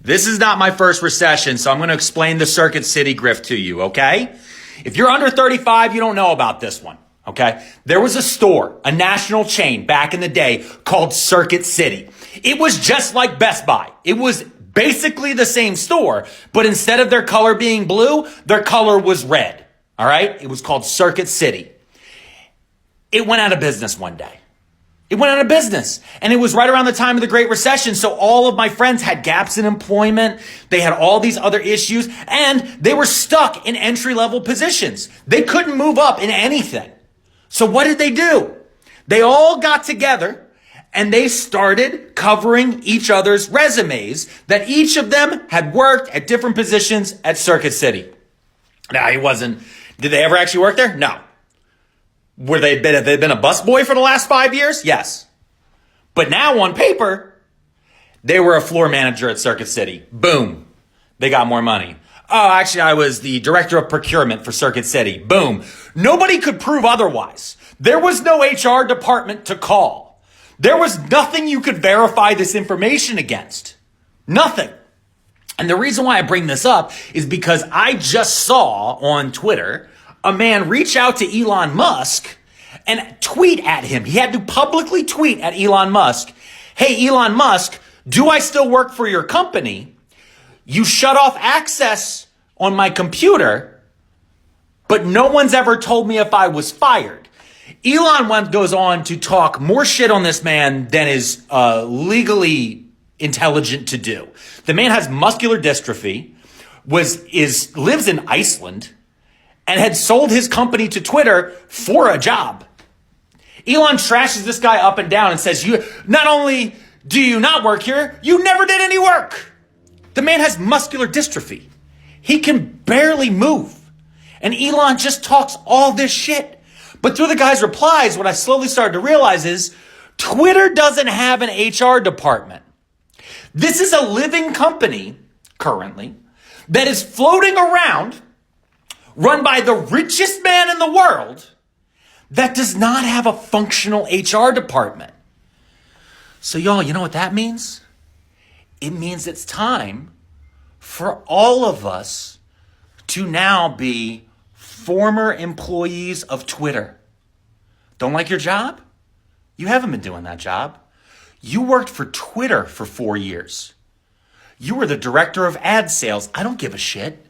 This is not my first recession, so I'm going to explain the Circuit City grift to you, okay? If you're under 35, you don't know about this one, okay? There was a store, a national chain back in the day called Circuit City. It was just like Best Buy. It was basically the same store, but instead of their color being blue, their color was red, all right? It was called Circuit City. It went out of business one day. It went out of business. And it was right around the time of the Great Recession. So all of my friends had gaps in employment. They had all these other issues and they were stuck in entry-level positions. They couldn't move up in anything. So what did they do? They all got together and they started covering each other's resumes that each of them had worked at different positions at Circuit City. Now, did they ever actually work there? No. Have they been a busboy for the last 5 years? Yes. But now on paper, they were a floor manager at Circuit City. Boom. They got more money. Oh, actually, I was the director of procurement for Circuit City. Boom. Nobody could prove otherwise. There was no HR department to call. There was nothing you could verify this information against. Nothing. And the reason why I bring this up is because I just saw on Twitter a man reach out to Elon Musk and tweet at him. He had to publicly tweet at Elon Musk, "Hey, Elon Musk, do I still work for your company? You shut off access on my computer, but no one's ever told me if I was fired." Elon goes on to talk more shit on this man than is legally intelligent to do. The man has muscular dystrophy, lives in Iceland, and had sold his company to Twitter for a job. Elon trashes this guy up and down and says, not only do you not work here, you never did any work. The man has muscular dystrophy. He can barely move. And Elon just talks all this shit. But through the guy's replies, what I slowly started to realize is Twitter doesn't have an HR department. This is a living company currently that is floating around, run by the richest man in the world, that does not have a functional HR department. So y'all, you know what that means? It means it's time for all of us to now be former employees of Twitter. Don't like your job? You haven't been doing that job. You worked for Twitter for 4 years. You were the director of ad sales. I don't give a shit.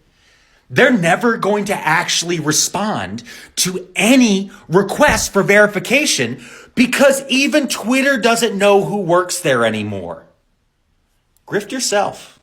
They're never going to actually respond to any requests for verification because even Twitter doesn't know who works there anymore. Grift yourself.